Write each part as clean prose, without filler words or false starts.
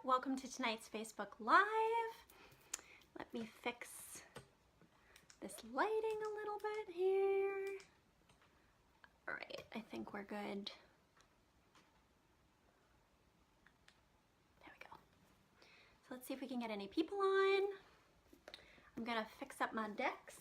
Welcome to tonight's Facebook Live. Let me fix this lighting a little bit here. All right, I think we're good. There we go. So let's see if we can get any people on. I'm gonna fix up my decks.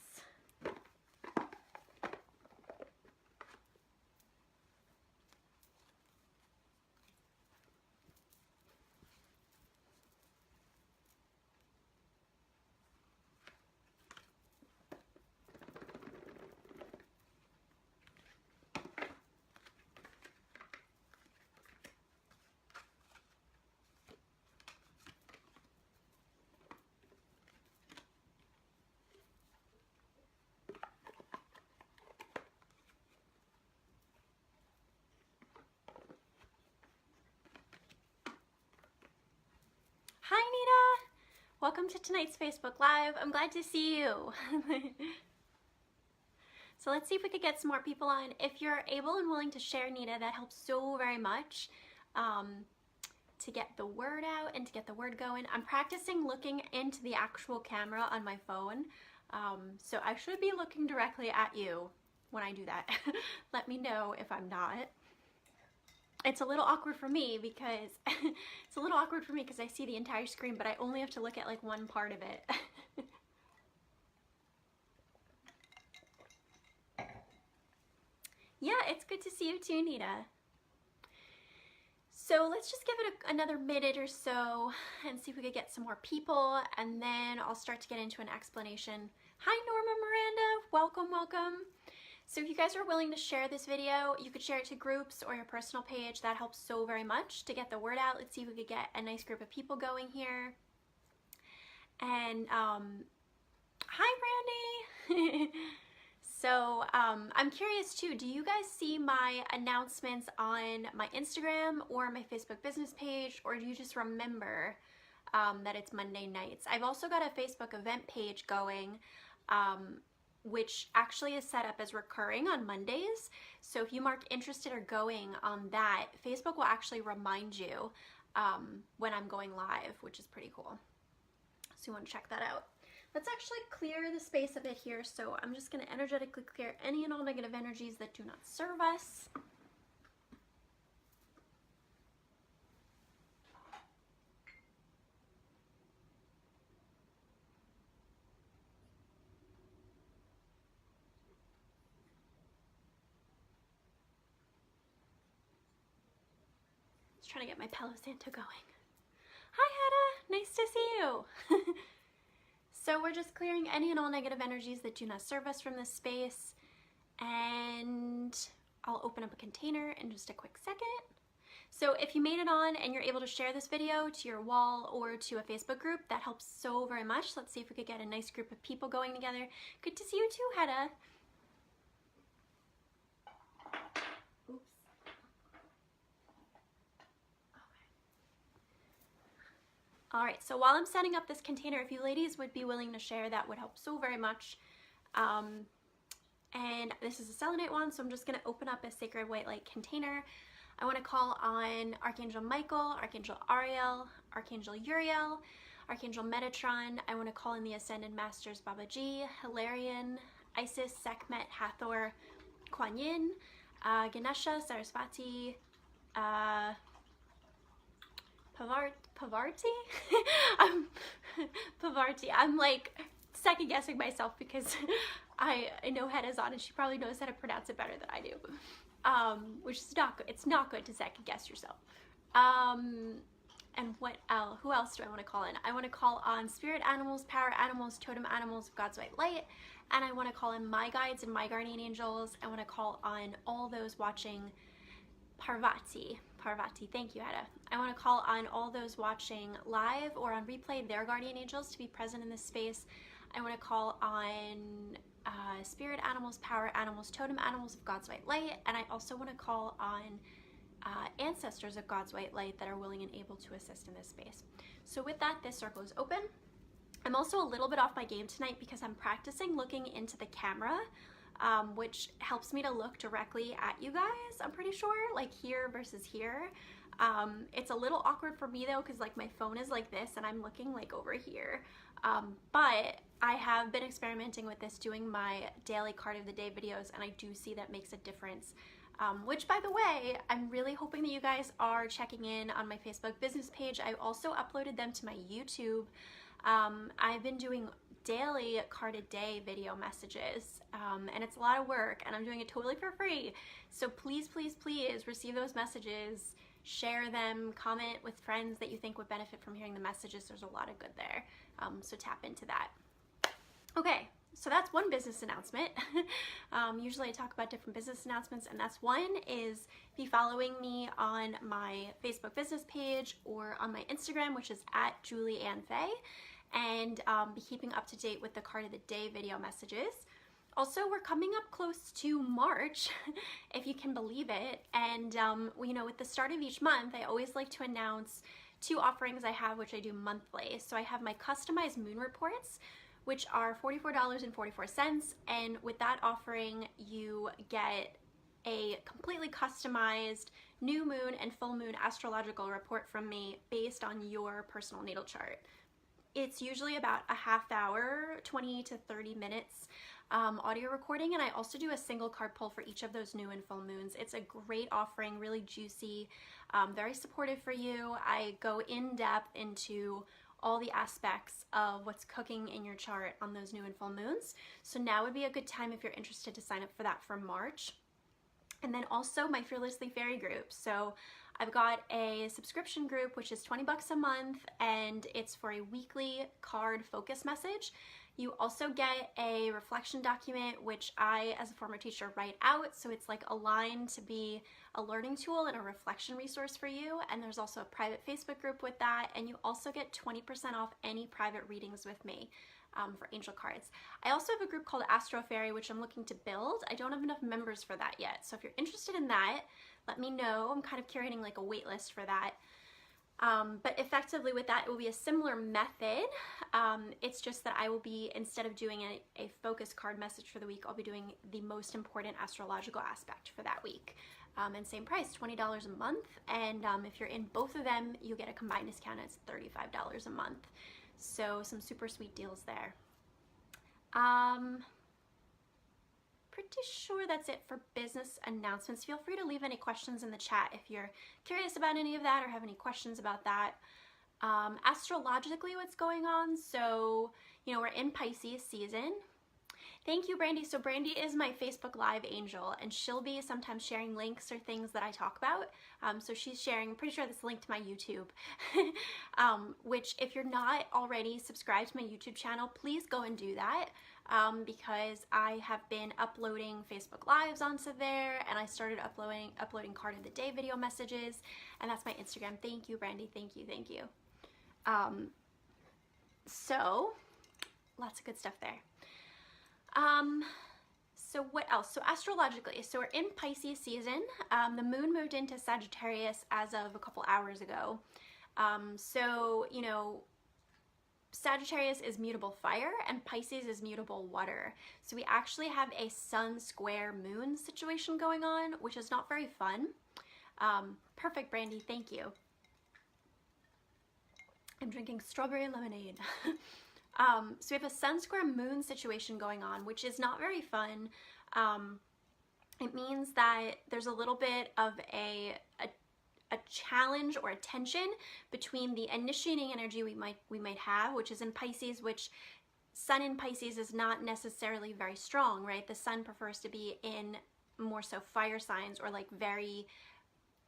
Hi Nita! Welcome to tonight's Facebook Live. I'm glad to see you. So let's see if we could get some more people on. If you're able and willing to share, Nita, that helps so very much to get the word out and to get the word going. I'm practicing looking into the actual camera on my phone, so I should be looking directly at you when I do that. Let me know if I'm not. It's a little awkward for me because I see the entire screen, but I only have to look at like one part of it. Yeah, it's good to see you too, Nita. So let's just give it another minute or so and see if we could get some more people, and then I'll start to get into an explanation. Hi Norma Miranda, welcome, welcome. So if you guys are willing to share this video, you could share it to groups or your personal page. That helps so very much to get the word out. Let's see if we could get a nice group of people going here. And hi Brandi. So I'm curious too, do you guys see my announcements on my Instagram or my Facebook business page, or do you just remember that it's Monday nights? I've also got a Facebook event page going, which actually is set up as recurring on Mondays. So if you mark interested or going on that, Facebook will actually remind you when I'm going live, which is pretty cool. So you want to check that out. Let's actually clear the space a bit here. So I'm just going to energetically clear any and all negative energies that do not serve us. Trying to get my Palo Santo going. Hi Hedda, nice to see you. So we're just clearing any and all negative energies that do not serve us from this space, and I'll open up a container in just a quick second. So if you made it on and you're able to share this video to your wall or to a Facebook group, that helps so very much. Let's see if we could get a nice group of people going together. Good to see you too, Hedda. All right, so while I'm setting up this container, if you ladies would be willing to share, that would help so very much. And this is a selenite one, so I'm just gonna open up a sacred white light container. I wanna call on Archangel Michael, Archangel Ariel, Archangel Uriel, Archangel Metatron. I wanna call in the Ascended Masters Babaji, Hilarion, Isis, Sekhmet, Hathor, Kuan Yin, Ganesha, Sarasvati, Pavarti? Pavarti. I'm like second guessing myself because I know Hedda's on and she probably knows how to pronounce it better than I do. Which is not good. It's not good to second guess yourself. And what else? Who else do I want to call in? I want to call on spirit animals, power animals, totem animals of God's white light, and I want to call in my guides and my guardian angels. I want to call on all those watching Parvati, thank you, Hedda. I want to call on all those watching live or on replay, their guardian angels, to be present in this space. I want to call on spirit animals, power animals, totem animals of God's white light, and I also want to call on ancestors of God's white light that are willing and able to assist in this space. So with that, this circle is open. I'm also a little bit off my game tonight because I'm practicing looking into the camera, which helps me to look directly at you guys, I'm pretty sure, like here versus here. It's a little awkward for me though, because like my phone is like this and I'm looking like over here. But I have been experimenting with this, doing my daily card of the day videos, and I do see that makes a difference. Which, by the way, I'm really hoping that you guys are checking in on my Facebook business page. I also uploaded them to my YouTube. I've been doing daily card a day video messages, and it's a lot of work, and I'm doing it totally for free. So please, please, please receive those messages, share them, comment with friends that you think would benefit from hearing the messages. There's a lot of good there, so tap into that. Okay, so that's one business announcement. Usually I talk about different business announcements, and that's one is be following me on my Facebook business page or on my Instagram, which is @JulieAnnFaye, and be keeping up to date with the card of the day video messages. Also, we're coming up close to March, if you can believe it, and you know, with the start of each month, I always like to announce 2 offerings I have, which I do monthly. So I have my customized moon reports, which are $44.44, and with that offering, you get a completely customized new moon and full moon astrological report from me based on your personal natal chart. It's usually about a half hour, 20 to 30 minutes audio recording, and I also do a single card pull for each of those new and full moons. It's a great offering, really juicy, very supportive for you. I go in depth into all the aspects of what's cooking in your chart on those new and full moons. So now would be a good time if you're interested to sign up for that for March. And then also my Fearlessly Fairy group. So I've got a subscription group, which is 20 bucks a month, and it's for a weekly card focus message. You also get a reflection document, which I, as a former teacher, write out. So it's like aligned to be a learning tool and a reflection resource for you. And there's also a private Facebook group with that. And you also get 20% off any private readings with me for angel cards. I also have a group called Astro Fairy, which I'm looking to build. I don't have enough members for that yet. So if you're interested in that, let me know. I'm kind of curating like a wait list for that. But effectively with that, it will be a similar method. It's just that I will be, instead of doing a focus card message for the week, I'll be doing the most important astrological aspect for that week. And same price, $20 a month. And if you're in both of them, you get a combined discount. It's $35 a month. So some super sweet deals there. Pretty sure that's it for business announcements. Feel free to leave any questions in the chat if you're curious about any of that or have any questions about that. Astrologically, what's going on? So, you know, we're in Pisces season. Thank you, Brandi. So Brandi is my Facebook Live angel, and she'll be sometimes sharing links or things that I talk about. So she's sharing, I'm pretty sure this linked to my YouTube, which if you're not already subscribed to my YouTube channel, please go and do that. Because I have been uploading Facebook Lives onto there, and I started uploading card of the day video messages, and that's my Instagram. Thank you, Brandi. Thank you, thank you. So lots of good stuff there. So what else? So astrologically, so we're in Pisces season. The moon moved into Sagittarius as of a couple hours ago. So, you know, Sagittarius is mutable fire and Pisces is mutable water. So we actually have a sun square moon situation going on, which is not very fun. Perfect, Brandi, thank you. I'm drinking strawberry lemonade. So we have a sun square moon situation going on, which is not very fun. It means that there's a little bit of a challenge or a tension between the initiating energy we might have, which is in Pisces, which sun in Pisces is not necessarily very strong, right? The sun prefers to be in more so fire signs or like very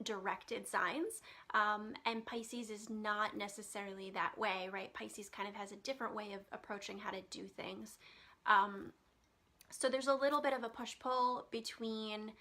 directed signs, and Pisces is not necessarily that way, right? Pisces kind of has a different way of approaching how to do things. So there's a little bit of a push-pull between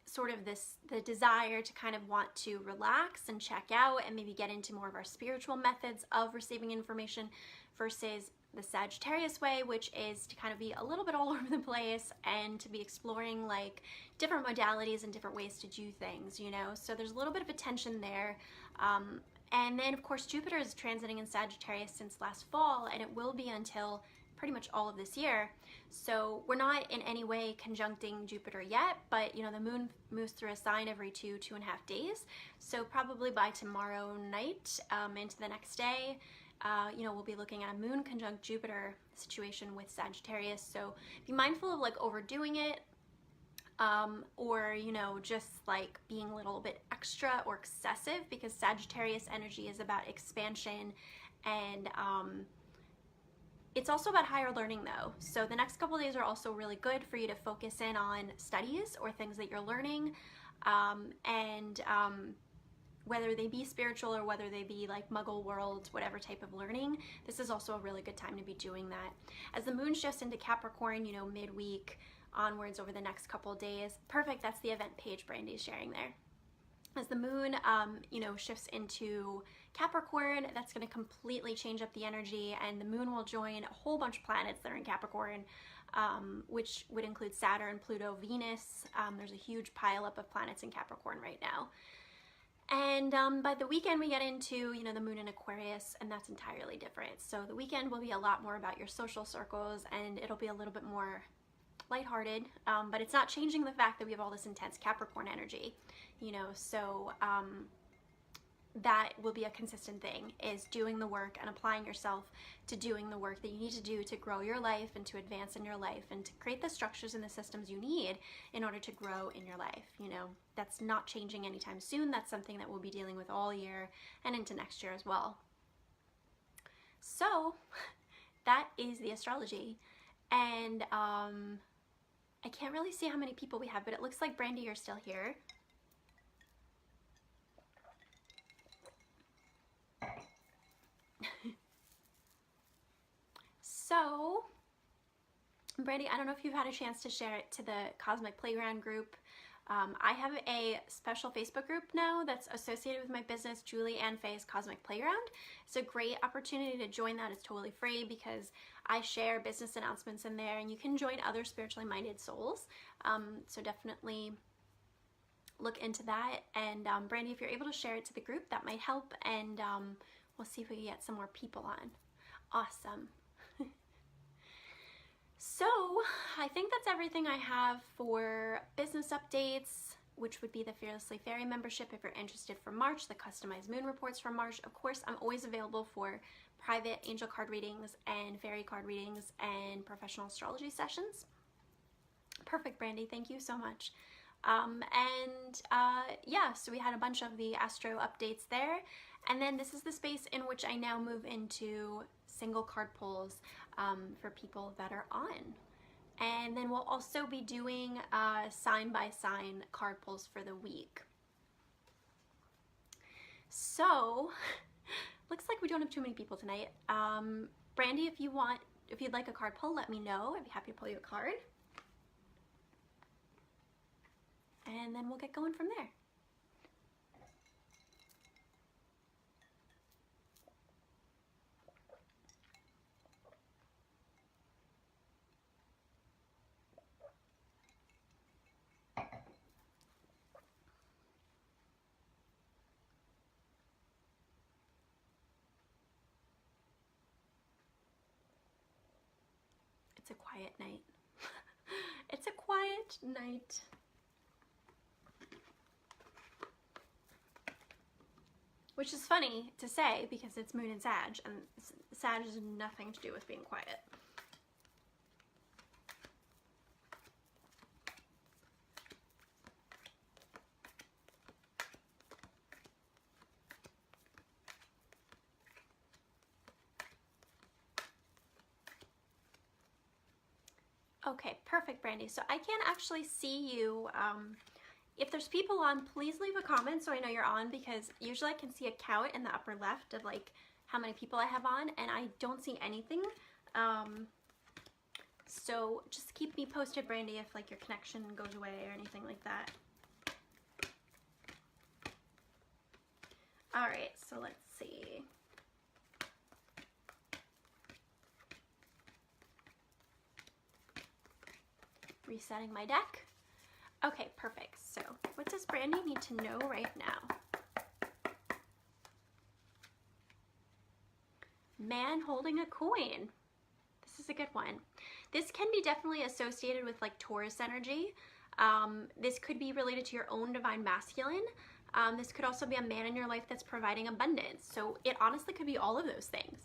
sort of the desire to kind of want to relax and check out and maybe get into more of our spiritual methods of receiving information versus the Sagittarius way, which is to kind of be a little bit all over the place and to be exploring like different modalities and different ways to do things, you know? So there's a little bit of a tension there. And then of course Jupiter is transiting in Sagittarius since last fall, and it will be until pretty much all of this year. So we're not in any way conjuncting Jupiter yet, but you know, the moon moves through a sign every 2.5 days. So probably by tomorrow night into the next day, you know, we'll be looking at a moon conjunct Jupiter situation with Sagittarius. So be mindful of like overdoing it, or, you know, just like being a little bit extra or excessive, because Sagittarius energy is about expansion, and it's also about higher learning though. So the next couple of days are also really good for you to focus in on studies or things that you're learning, and whether they be spiritual or whether they be like muggle world, whatever type of learning, this is also a really good time to be doing that. As the moon shifts into Capricorn, you know, midweek onwards over the next couple of days. Perfect, that's the event page Brandi's sharing there. As the moon, you know, shifts into Capricorn, that's going to completely change up the energy, and the moon will join a whole bunch of planets that are in Capricorn, which would include Saturn, Pluto, Venus. There's a huge pileup of planets in Capricorn right now. And by the weekend we get into, you know, the moon in Aquarius, and that's entirely different. So the weekend will be a lot more about your social circles, and it'll be a little bit more lighthearted, but it's not changing the fact that we have all this intense Capricorn energy, you know. So that will be a consistent thing, is doing the work and applying yourself to doing the work that you need to do to grow your life and to advance in your life and to create the structures and the systems you need in order to grow in your life. You know, that's not changing anytime soon. That's something that we'll be dealing with all year and into next year as well. So that is the astrology, and I can't really see how many people we have, but it looks like Brandi, you're still here. So, Brandi, I don't know if you've had a chance to share it to the Cosmic Playground group. I have a special Facebook group now that's associated with my business, Julie and Faye's Cosmic Playground. It's a great opportunity to join that. It's totally free because I share business announcements in there, and you can join other spiritually minded souls. So definitely look into that. And Brandi, if you're able to share it to the group, that might help, and we'll see if we can get some more people on. Awesome. So I think that's everything I have for business updates, which would be the Fearlessly Fairy membership if you're interested for March, the customized moon reports for March. Of course, I'm always available for private angel card readings and fairy card readings and professional astrology sessions. Perfect, Brandi. Thank you so much. Yeah, so we had a bunch of the astro updates there. And then this is the space in which I now move into single card pulls for people that are on. And then we'll also be doing sign by sign card pulls for the week. So, looks like we don't have too many people tonight. Brandi, if you'd like a card pull, let me know. I'd be happy to pull you a card. And then we'll get going from there. It's a quiet night. It's a quiet night. Which is funny to say because it's moon in Sag, and Sag has nothing to do with being quiet. Okay, perfect, Brandi. So I can't actually see you. If there's people on, please leave a comment so I know you're on, because usually I can see a count in the upper left of like how many people I have on, and I don't see anything. So just keep me posted, Brandi, if like your connection goes away or anything like that. All right, so let's see. Resetting my deck. Okay, perfect. So what does Brandi need to know right now? Man holding a coin. This this is a good one. This can be definitely associated with like Taurus energy. This could be related to your own divine masculine. This could also be a man in your life that's providing abundance. So it honestly could be all of those things.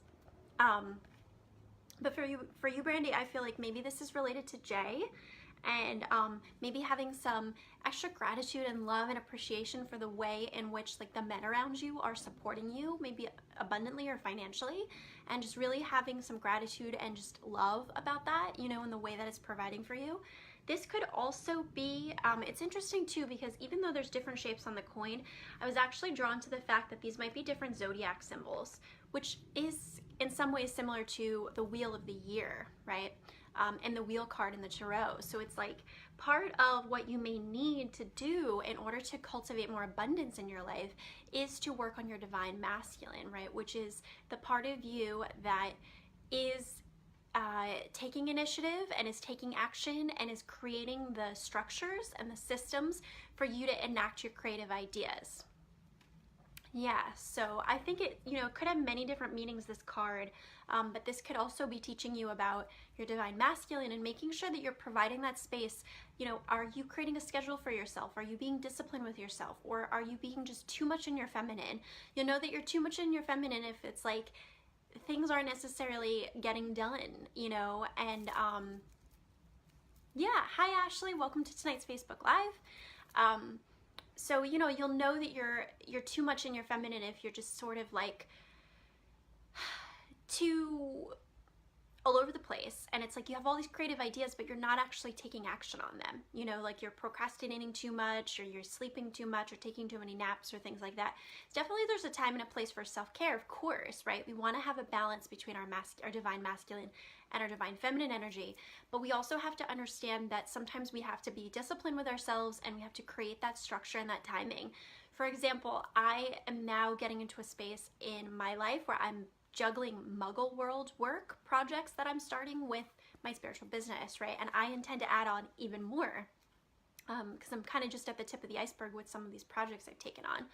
But for you, Brandi, I feel like maybe this is related to Jay, and maybe having some extra gratitude and love and appreciation for the way in which like the men around you are supporting you, maybe abundantly or financially, and just really having some gratitude and just love about that, you know, in the way that it's providing for you. This could also be, it's interesting too, because even though there's different shapes on the coin, I was actually drawn to the fact that these might be different zodiac symbols, which is in some ways similar to the wheel of the year, right? And the wheel card in the tarot. So it's like part of what you may need to do in order to cultivate more abundance in your life is to work on your divine masculine, right? Which is the part of you that is taking initiative and is taking action and is creating the structures and the systems for you to enact your creative ideas. Yeah, so I think it, you know, could have many different meanings, this card, but this could also be teaching you about your divine masculine and making sure that you're providing that space. You know, are you creating a schedule for yourself? Are you being disciplined with yourself? Or are you being just too much in your feminine? You'll know that you're too much in your feminine if it's like things aren't necessarily getting done, you know, and yeah, hi Ashley, welcome to tonight's Facebook Live. So, you know, you'll know that you're too much in your feminine if you're just sort of like too all over the place, and it's like you have all these creative ideas but you're not actually taking action on them, you know, like you're procrastinating too much, or you're sleeping too much, or taking too many naps, or things like that. Definitely there's a time and a place for self-care, of course, right? We want to have a balance between our divine masculine and our divine feminine energy, but we also have to understand that sometimes we have to be disciplined with ourselves, and we have to create that structure and that timing. For example, I am now getting into a space in my life where I'm juggling muggle world work projects that I'm starting with my spiritual business, right? And I intend to add on even more because I'm kind of just at the tip of the iceberg with some of these projects I've taken on.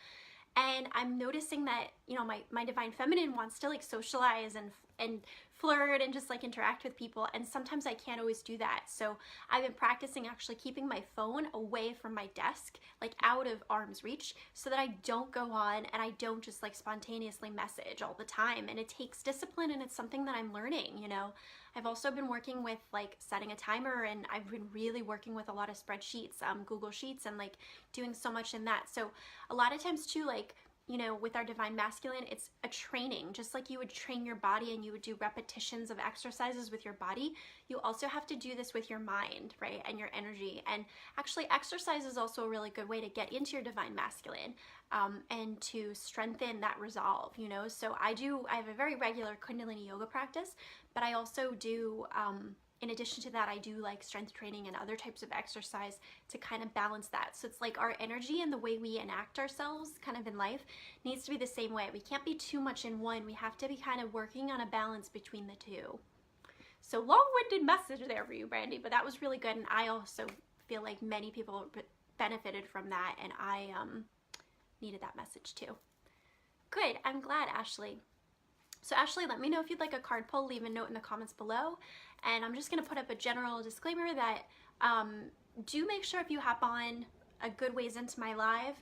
And I'm noticing that, you know, my divine feminine wants to like socialize and flirt and just like interact with people, and sometimes I can't always do that. So I've been practicing actually keeping my phone away from my desk, like out of arm's reach, so that I don't go on and I don't just like spontaneously message all the time. And it takes discipline, and it's something that I'm learning, you know. I've also been working with like setting a timer, and I've been really working with a lot of spreadsheets, Google Sheets, and like doing so much in that. So a lot of times too, like, you know, with our divine masculine, it's a training. Just like you would train your body and you would do repetitions of exercises with your body, you also have to do this with your mind, right? And your energy. And actually exercise is also a really good way to get into your divine masculine and to strengthen that resolve, you know? So I have a very regular Kundalini yoga practice, but I also do, in addition to that, I do like strength training and other types of exercise to kind of balance that. So it's like our energy and the way we enact ourselves kind of in life needs to be the same way. We can't be too much in one. We have to be kind of working on a balance between the two. So long-winded message there for you, Brandi, but that was really good. And I also feel like many people benefited from that, and I needed that message too. Good, I'm glad, Ashley. So Ashley, let me know if you'd like a card pull. Leave a note in the comments below. And I'm just going to put up a general disclaimer that do make sure if you hop on a good ways into my live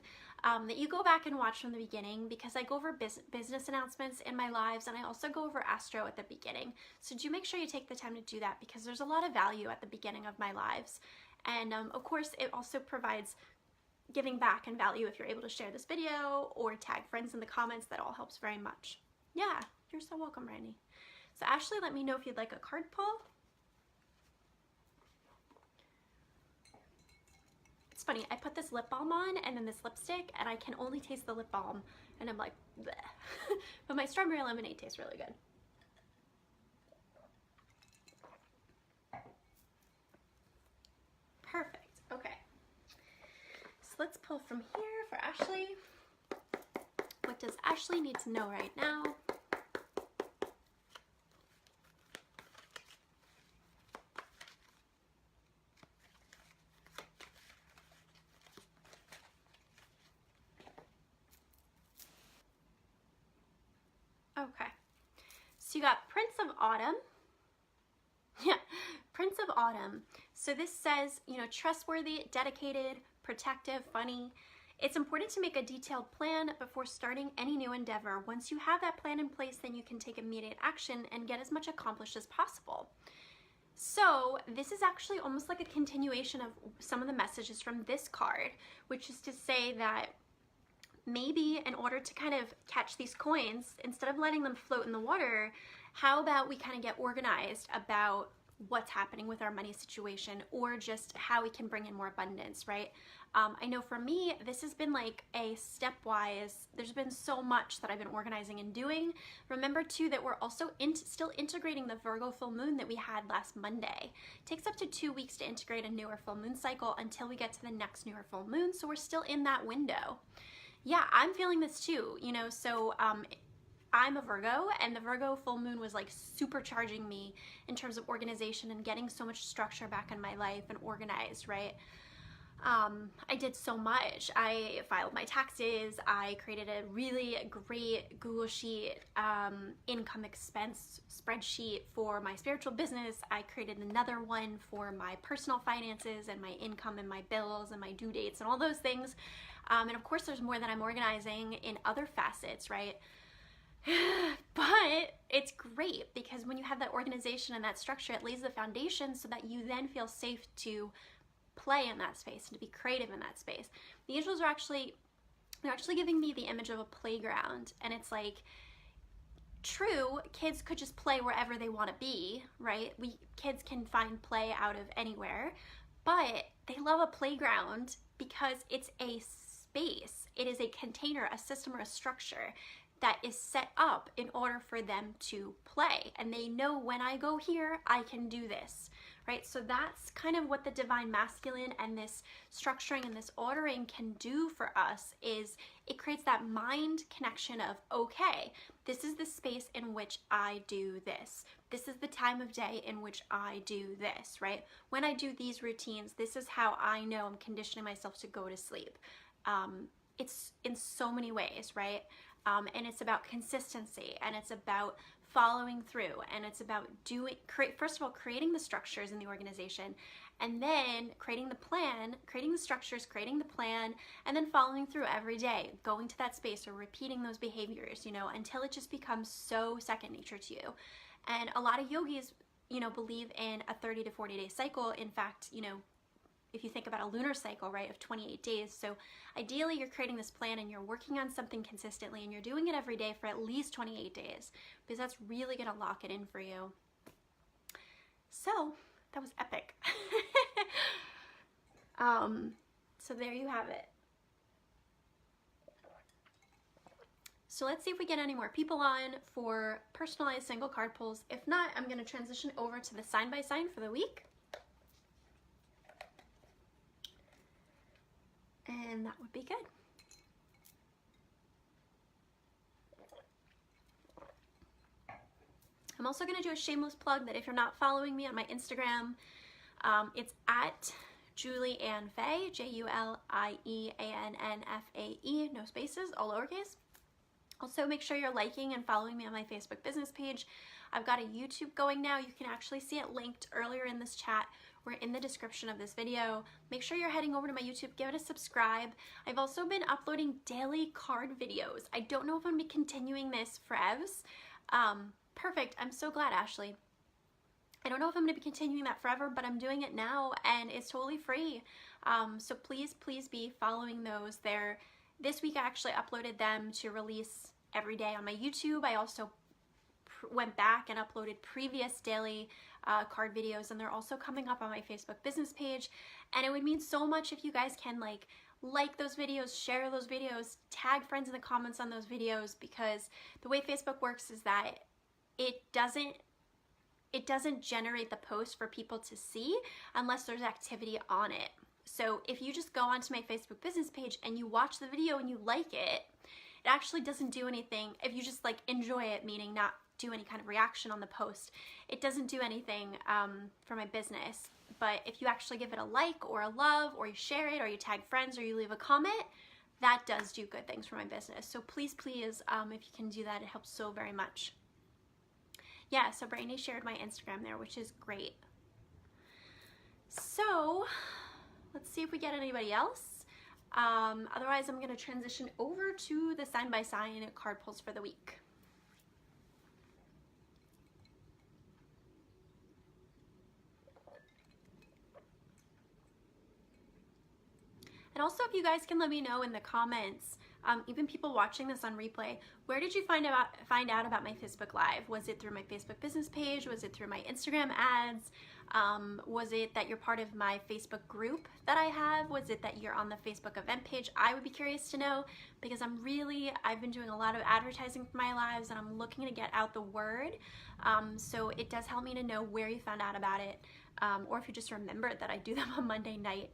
that you go back and watch from the beginning, because I go over business announcements in my lives, and I also go over astro at the beginning. So do make sure you take the time to do that, because there's a lot of value at the beginning of my lives. And of course, it also provides giving back and value if you're able to share this video or tag friends in the comments. That all helps very much. Yeah, you're so welcome, Brandi. So Ashley, let me know if you'd like a card pull. It's funny, I put this lip balm on and then this lipstick, and I can only taste the lip balm, and I'm like, bleh. But my strawberry lemonade tastes really good. Perfect, okay. So let's pull from here for Ashley. What does Ashley need to know right now? Okay, so you got Prince of Autumn, Yeah, Prince of Autumn. So this says, you know, trustworthy, dedicated, protective, funny. It's important to make a detailed plan before starting any new endeavor. Once you have that plan in place, then you can take immediate action and get as much accomplished as possible. So this is actually almost like a continuation of some of the messages from this card, which is to say that maybe in order to kind of catch these coins, instead of letting them float in the water, how about we kind of get organized about what's happening with our money situation, or just how we can bring in more abundance, right? I know for me, this has been like a stepwise, there's been so much that I've been organizing and doing. Remember too that we're also still integrating the Virgo full moon that we had last Monday. It takes up to 2 weeks to integrate a newer full moon cycle until we get to the next newer full moon, so we're still in that window. Yeah, I'm feeling this too, you know, so I'm a Virgo, and the Virgo full moon was like supercharging me in terms of organization and getting so much structure back in my life and organized, right? I did so much. I filed my taxes, I created a really great Google Sheet, income expense spreadsheet for my spiritual business. I created another one for my personal finances and my income and my bills and my due dates and all those things. And of course there's more that I'm organizing in other facets, right? But it's great because when you have that organization and that structure, it lays the foundation so that you then feel safe to play in that space and to be creative in that space. The angels are they're actually giving me the image of a playground, and it's like, true, kids could just play wherever they want to be, right? Kids can find play out of anywhere, but they love a playground because it's a space. It is a container, a system, or a structure that is set up in order for them to play. And they know, when I go here, I can do this, right? So that's kind of what the divine masculine and this structuring and this ordering can do for us, is it creates that mind connection of, okay, this is the space in which I do this. This is the time of day in which I do this, right? When I do these routines, this is how I know I'm conditioning myself to go to sleep. It's in so many ways, right? And it's about consistency, and it's about following through, and it's about first of all, creating the structures in the organization, and then creating the plan, creating the structures, creating the plan, and then following through every day, going to that space or repeating those behaviors, you know, until it just becomes so second nature to you. And a lot of yogis, you know, believe in a 30 to 40 day cycle. In fact, you know, if you think about a lunar cycle, right, of 28 days. So ideally you're creating this plan and you're working on something consistently, and you're doing it every day for at least 28 days, because that's really going to lock it in for you. So that was epic. So there you have it. So let's see if we get any more people on for personalized single card pulls. If not, I'm going to transition over to the sign by sign for the week. And that would be good. I'm also going to do a shameless plug that if you're not following me on my Instagram, it's at JulieAnnFae, JulieAnnFae, no spaces, all lowercase. Also, make sure you're liking and following me on my Facebook business page. I've got a YouTube going now. You can actually see it linked earlier in this chat or in the description of this video. Make sure you're heading over to my YouTube, give it a subscribe. I've also been uploading daily card videos. I don't know if I'm going to be continuing this forevs. Perfect. I'm so glad, Ashley. I don't know if I'm going to be continuing that forever, but I'm doing it now, and it's totally free. So please be following those. This week I actually uploaded them to release every day on my YouTube. I also went back and uploaded previous daily card videos, and they're also coming up on my Facebook business page. And it would mean so much if you guys can like those videos, share those videos, tag friends in the comments on those videos, because the way Facebook works is that it doesn't generate the post for people to see unless there's activity on it. So if you just go onto my Facebook business page and you watch the video and you like it, it actually doesn't do anything. If you just like enjoy it, meaning not do any kind of reaction on the post, it doesn't do anything for my business. But if you actually give it a like or a love, or you share it, or you tag friends, or you leave a comment, that does do good things for my business. So please, if you can do that, it helps so very much. Yeah, so Brandi shared my Instagram there, which is great. So let's see if we get anybody else. Otherwise, I'm going to transition over to the sign by sign card pulls for the week. And also, if you guys can let me know in the comments, even people watching this on replay, where did you find out about my Facebook Live? Was it through my Facebook business page? Was it through my Instagram ads? Was it that you're part of my Facebook group that I have? Was it that you're on the Facebook event page? I would be curious to know, because I've been doing a lot of advertising for my lives, and I'm looking to get out the word. So it does help me to know where you found out about it. Or if you just remembered that I do them on Monday night,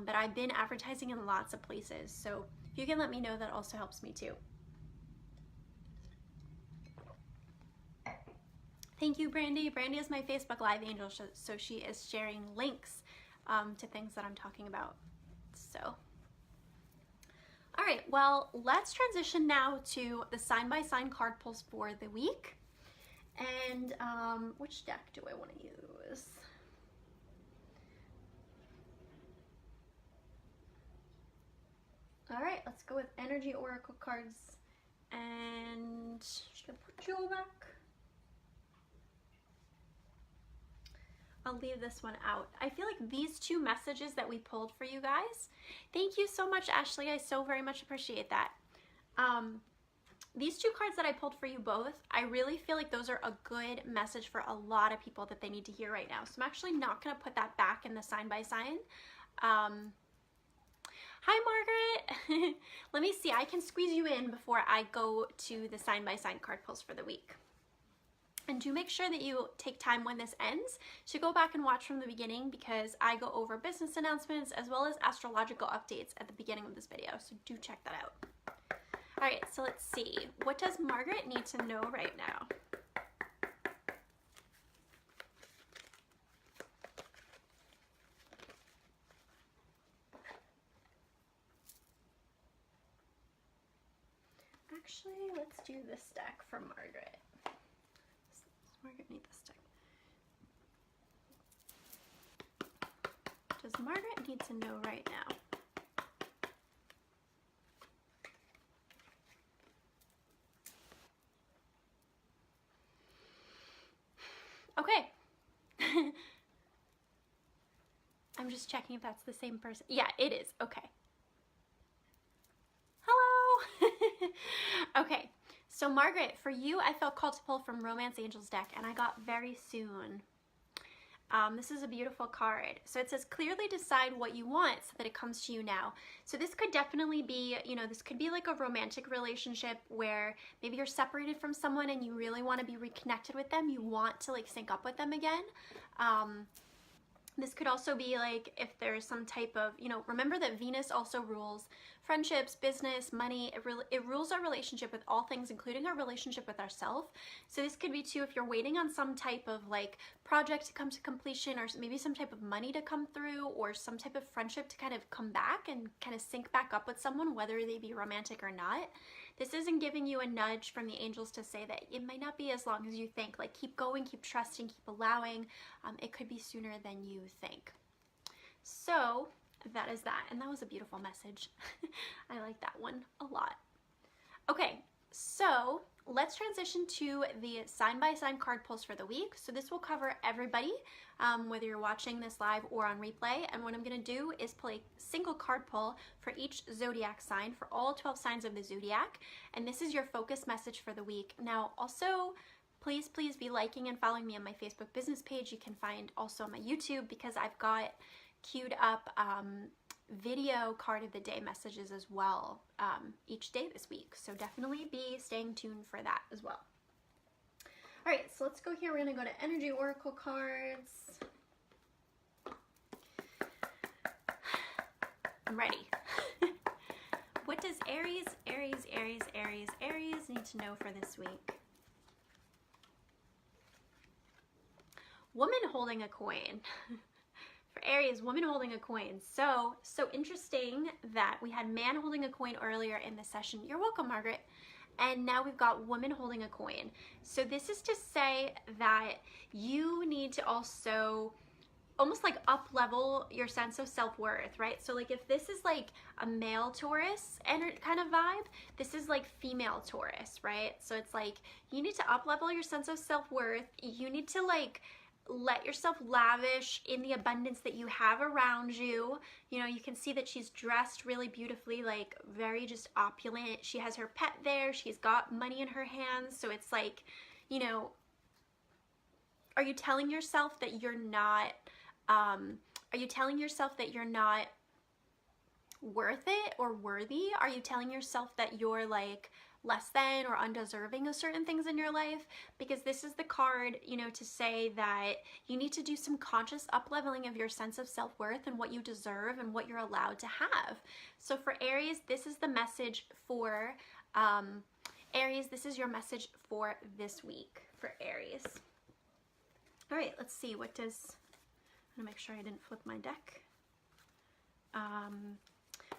but I've been advertising in lots of places. So if you can let me know, that also helps me too. Thank you, Brandi. Brandi is my Facebook Live angel, so she is sharing links to things that I'm talking about. So, all right, well, let's transition now to the sign-by-sign card pulls for the week. And which deck do I want to use? All right, let's go with Energy Oracle cards. And should I put Joe back? I'll leave this one out. I feel like these two messages that we pulled for you guys, thank you so much, Ashley. I so very much appreciate that. These two cards that I pulled for you both, I really feel like those are a good message for a lot of people that they need to hear right now. So I'm actually not going to put that back in the sign by sign. Hi, Margaret. Let me see. I can squeeze you in before I go to the sign by sign card pulls for the week. And do make sure that you take time when this ends to go back and watch from the beginning, because I go over business announcements as well as astrological updates at the beginning of this video. So do check that out. All right, so let's see. What does Margaret need to know right now? Actually, let's do this deck for Margaret. Does Margaret need this deck? Does Margaret need to know right now? Okay. I'm just checking if that's the same person. Yeah, it is. Okay. Hello. Okay. So Margaret, for you, I felt called to pull from Romance Angels deck, and I got very soon. This is a beautiful card. So it says, clearly decide what you want so that it comes to you now. So this could definitely be, you know, this could be like a romantic relationship where maybe you're separated from someone and you really want to be reconnected with them. You want to like sync up with them again. This could also be like if there's some type of, you know, remember that Venus also rules friendships, business, money. It rules our relationship with all things, including our relationship with ourselves. So this could be too if you're waiting on some type of like project to come to completion, or maybe some type of money to come through, or some type of friendship to kind of come back and kind of sync back up with someone, whether they be romantic or not. This isn't giving you a nudge from the angels to say that it might not be as long as you think. Like, keep going, keep trusting, keep allowing. It could be sooner than you think. So that is that. And that was a beautiful message. I like that one a lot. Okay, so let's transition to the sign-by-sign card pulls for the week. So this will cover everybody, whether you're watching this live or on replay. And what I'm going to do is pull a single card pull for each zodiac sign for all 12 signs of the zodiac. And this is your focus message for the week. Now, also, please be liking and following me on my Facebook business page. You can find also on my YouTube, because I've got queued up video card of the day messages as well each day this week. So definitely be staying tuned for that as well. All right, so let's go here. We're going to go to Energy Oracle cards. I'm ready. What does Aries need to know for this week? Woman holding a coin. For Aries, woman holding a coin. So interesting that we had man holding a coin earlier in the session. You're welcome, Margaret. And now we've got woman holding a coin. So this is to say that you need to also almost like up level your sense of self-worth, right? So like if this is like a male Taurus kind of vibe, this is like female Taurus, right? So it's like you need to up level your sense of self-worth. You need to like let yourself lavish in the abundance that you have around you. You know, you can see that she's dressed really beautifully, like very just opulent. She has her pet there. She's got money in her hands. So it's like, you know, are you telling yourself that you're not, are you telling yourself that you're not worth it or worthy? Are you telling yourself that you're like less than or undeserving of certain things in your life? Because this is the card, you know, to say that you need to do some conscious up-leveling of your sense of self-worth and what you deserve and what you're allowed to have. So for Aries, this is the message for Aries. This is your message for this week for Aries. All right, let's see. What does, I'm gonna make sure I didn't flip my deck.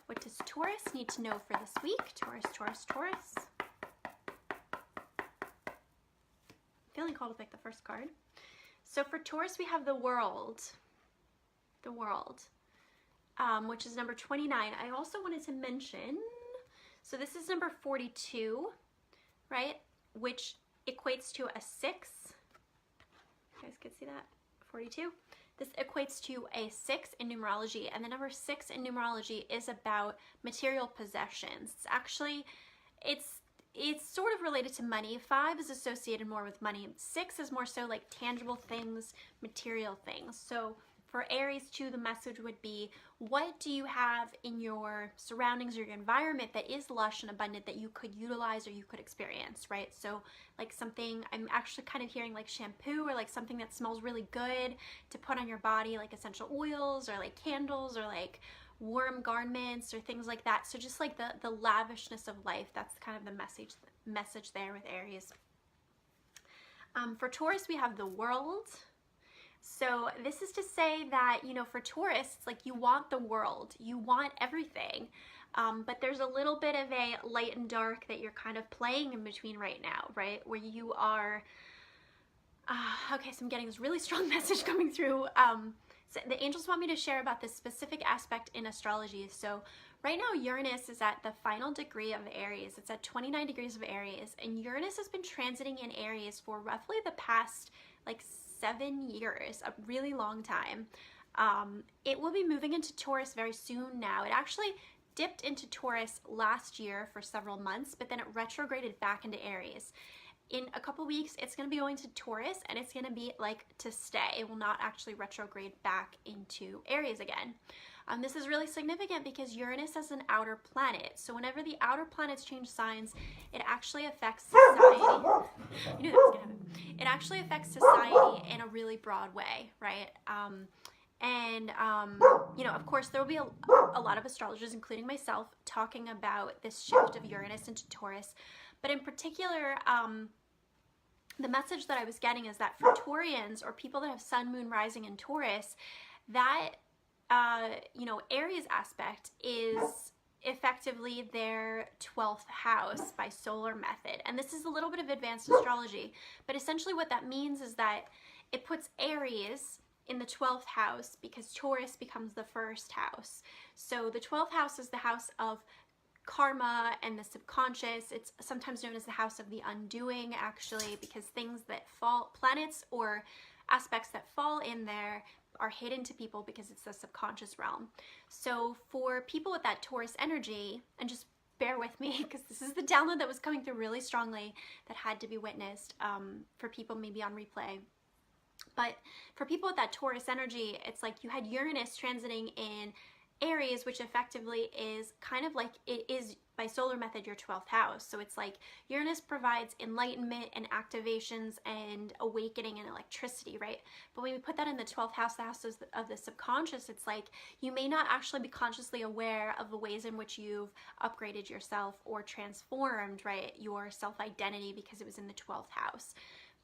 What does Taurus need to know for this week? Taurus, Taurus, Taurus. Feeling called to pick the first card. So for Taurus, we have the World. The World, which is number 29. I also wanted to mention, so this is number 42, right? Which equates to a 6. You guys can see that? 42. This equates to a 6 in numerology, and the number 6 in numerology is about material possessions. It's actually, it's sort of related to money. 5 is associated more with money. 6 is more so like tangible things, material things. So for Aries too, the message would be, what do you have in your surroundings or your environment that is lush and abundant that you could utilize or you could experience, right? So like something, I'm actually kind of hearing like shampoo or like something that smells really good to put on your body, like essential oils or like candles or like warm garments or things like that. So just like the lavishness of life, that's kind of the message there with Aries. For Taurus, we have the World. So this is to say that, you know, for Taurus, it's like you want the world, you want everything, but there's a little bit of a light and dark that you're kind of playing in between right now, right? Where you are, okay, so I'm getting this really strong message coming through. So the angels want me to share about this specific aspect in astrology. So right now, Uranus is at the final degree of Aries. It's at 29 degrees of Aries, and Uranus has been transiting in Aries for roughly the past like 7 years, a really long time. It will be moving into Taurus very soon now. It actually dipped into Taurus last year for several months, but then it retrograded back into Aries. In a couple weeks, it's going to be going to Taurus, and it's going to be like to stay. It will not actually retrograde back into Aries again. This is really significant because Uranus is an outer planet. So whenever the outer planets change signs, it actually affects society. You knew that was going to happen. It actually affects society in a really broad way, right? You know, of course, there will be a lot of astrologers, including myself, talking about this shift of Uranus into Taurus. But in particular, the message that I was getting is that for Taurians or people that have Sun, Moon, Rising in Taurus, that you know, Aries aspect is effectively their 12th house by solar method. And this is a little bit of advanced astrology, but essentially what that means is that it puts Aries in the 12th house because Taurus becomes the first house. So the 12th house is the house of karma and the subconscious. It's sometimes known as the house of the undoing, actually, because things that fall, planets or aspects that fall in there are hidden to people because it's the subconscious realm. So for people with that Taurus energy, and just bear with me because this is the download that was coming through really strongly that had to be witnessed for people maybe on replay. But for people with that Taurus energy, it's like you had Uranus transiting in Aries, which effectively is kind of like, it is by solar method your 12th house. So it's like Uranus provides enlightenment and activations and awakening and electricity, right? But when we put that in the 12th house, the house of the subconscious, it's like you may not actually be consciously aware of the ways in which you've upgraded yourself or transformed, right, your self-identity because it was in the 12th house.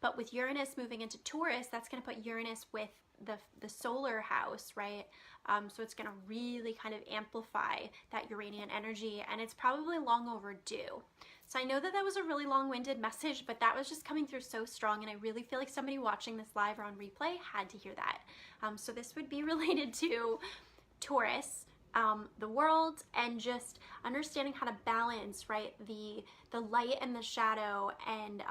But with Uranus moving into Taurus, that's going to put Uranus with the solar house, right? So it's going to really kind of amplify that Uranian energy, and it's probably long overdue. So I know that that was a really long-winded message, but that was just coming through so strong, and I really feel like somebody watching this live or on replay had to hear that. So this would be related to Taurus, the world, and just understanding how to balance, right, the light and the shadow, and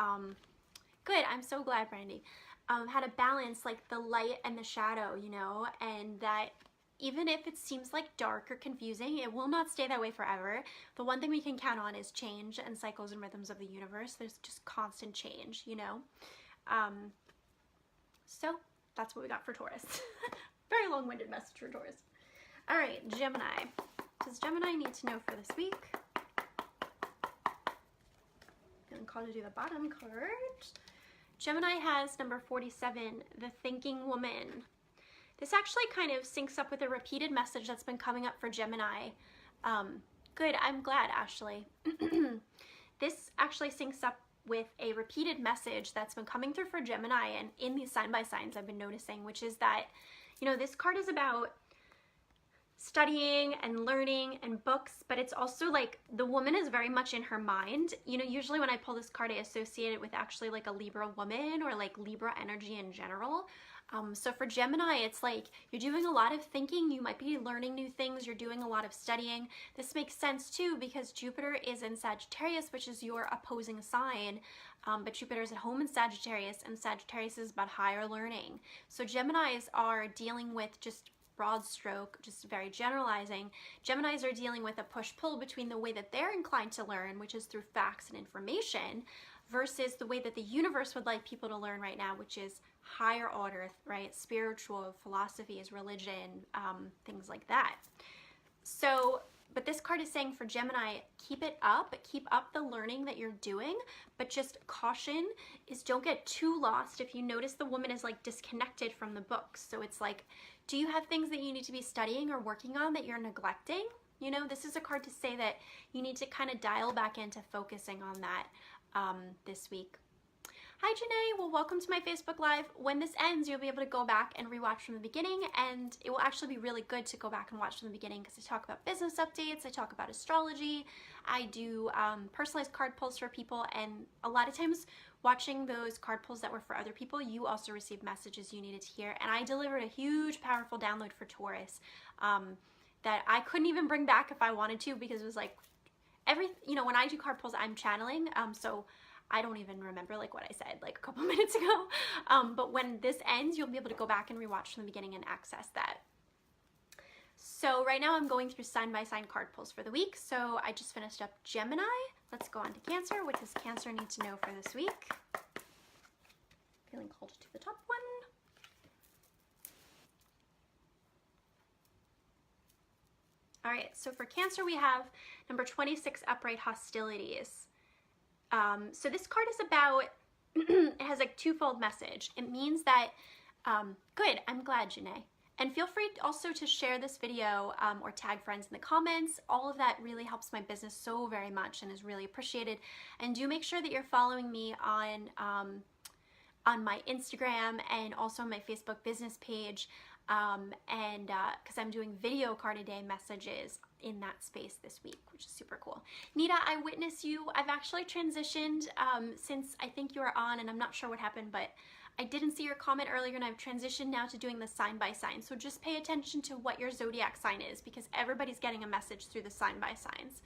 good, I'm so glad, Brandi. How to balance like the light and the shadow, you know, and that even if it seems like dark or confusing, it will not stay that way forever. The one thing we can count on is change and cycles and rhythms of the universe. There's just constant change, you know. So that's what we got for Taurus. Very long-winded message for Taurus. All right, Gemini. Does Gemini need to know for this week? I'm called to do the bottom card. Gemini has number 47, the thinking woman. This actually kind of syncs up with a repeated message that's been coming up for Gemini. Good, I'm glad, Ashley. This actually syncs up with a repeated message that's been coming through for Gemini, and in these sign by signs I've been noticing, which is that, you know, this card is about studying and learning and books, but it's also like the woman is very much in her mind. You know, usually when I pull this card, I associate it with actually like a Libra woman or like Libra energy in general. So for Gemini, it's like you're doing a lot of thinking, you might be learning new things, you're doing a lot of studying. This makes sense too because Jupiter is in Sagittarius, which is your opposing sign, but Jupiter is at home in Sagittarius, and Sagittarius is about higher learning. So Geminis are dealing with, just broad stroke, just very generalizing, Geminis are dealing with a push-pull between the way that they're inclined to learn, which is through facts and information, versus the way that the universe would like people to learn right now, which is higher order, right? Spiritual philosophies, religion, things like that. So, but this card is saying for Gemini, keep up the learning that you're doing, but just caution is don't get too lost if you notice the woman is like disconnected from the books. So it's like, do you have things that you need to be studying or working on that you're neglecting? You know, this is a card to say that you need to kind of dial back into focusing on that this week. Hi Janae, well welcome to my Facebook Live. When this ends, you'll be able to go back and rewatch from the beginning, and it will actually be really good to go back and watch from the beginning because I talk about business updates, I talk about astrology, I do personalized card pulls for people, and a lot of times watching those card pulls that were for other people, you also received messages you needed to hear, and I delivered a huge, powerful download for Taurus that I couldn't even bring back if I wanted to, because it was like, you know, when I do card pulls, I'm channeling, so I don't even remember like what I said like a couple minutes ago, but when this ends, you'll be able to go back and rewatch from the beginning and access that. So right now I'm going through sign by sign card pulls for the week. So I just finished up Gemini. Let's go on to Cancer. What does Cancer need to know for this week? Feeling called to the top one. All right, so for Cancer we have number 26, upright hostilities. So this card is about, it has a twofold message. It means that, good, I'm glad, Janae. And feel free also to share this video or tag friends in the comments. All of that really helps my business so very much and is really appreciated. And do make sure that you're following me on my Instagram and also my Facebook business page. Because I'm doing video card a day messages in that space this week, which is super cool. Nita, I witness you. I've actually transitioned since I think you were on, and I'm not sure what happened, but I didn't see your comment earlier, and I've transitioned now to doing the sign by sign. So just pay attention to what your zodiac sign is, because everybody's getting a message through the sign by signs.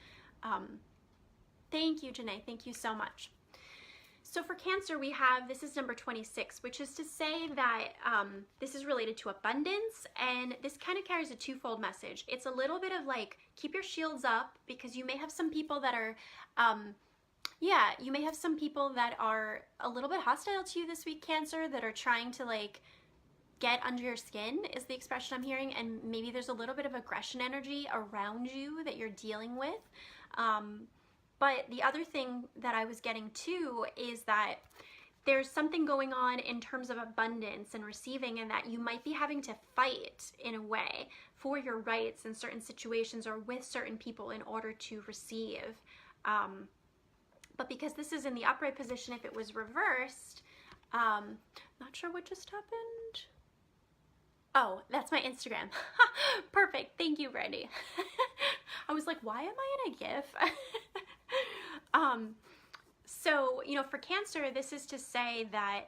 Thank you, Janae. Thank you so much. So for Cancer, we have, this is number 26, which is to say that this is related to abundance, and this kind of carries a twofold message. It's a little bit of like, keep your shields up, because you may have some people that are, you may have some people that are a little bit hostile to you this week, Cancer, that are trying to like get under your skin, is the expression I'm hearing, and maybe there's a little bit of aggression energy around you that you're dealing with. But the other thing that I was getting too is that there's something going on in terms of abundance and receiving, and that you might be having to fight in a way for your rights in certain situations or with certain people in order to receive. But because this is in the upright position, if it was reversed, Not sure what just happened. Oh, that's my Instagram. Perfect. Thank you, Brandi. I was like, why am I in a GIF? So, you know, for Cancer, this is to say that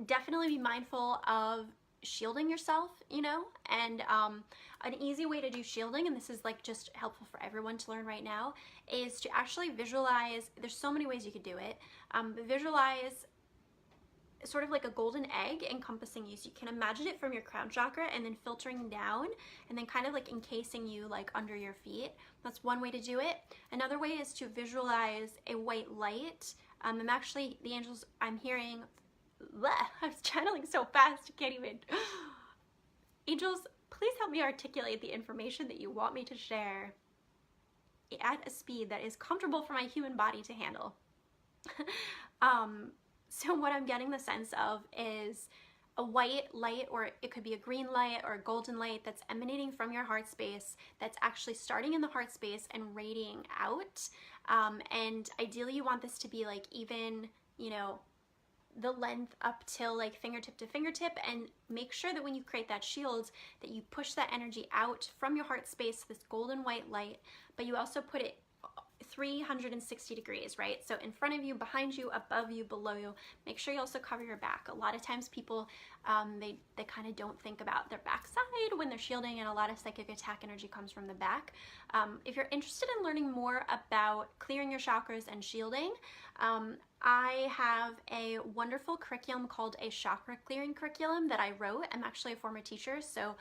definitely be mindful of shielding yourself, you know, and an easy way to do shielding, and this is like just helpful for everyone to learn right now, is to actually visualize. There's so many ways you could do it, but visualize sort of like a golden egg encompassing you. So you can imagine it from your crown chakra and then filtering down and then kind of like encasing you like under your feet. That's one way to do it. Another way is to visualize a white light. I'm actually, the angels, I'm hearing, I was channeling so fast, I can't even. Angels, please help me articulate the information that you want me to share at a speed that is comfortable for my human body to handle. So what I'm getting the sense of is a white light, or it could be a green light or a golden light that's emanating from your heart space, that's actually starting in the heart space and radiating out. And ideally you want this to be like even, you know, the length up till like fingertip to fingertip, and make sure that when you create that shield that you push that energy out from your heart space, this golden white light, but you also put it 360 degrees, right? So in front of you, behind you, above you, below you. Make sure you also cover your back. A lot of times people, they kind of don't think about their backside when they're shielding, and a lot of psychic attack energy comes from the back. If you're interested in learning more about clearing your chakras and shielding, I have a wonderful curriculum called a chakra clearing curriculum that I wrote. I'm actually a former teacher, so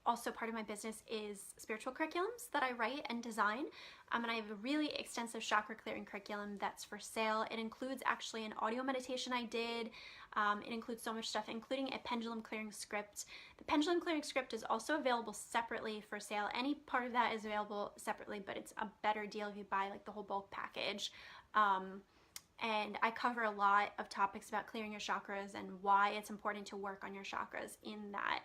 also part of my business is spiritual curriculums that I write and design. And I have a really extensive chakra clearing curriculum that's for sale. It includes actually an audio meditation I did. It includes so much stuff, including a pendulum clearing script. The pendulum clearing script is also available separately for sale. Any part of that is available separately, but it's a better deal if you buy like the whole bulk package. And I cover a lot of topics about clearing your chakras and why it's important to work on your chakras in that.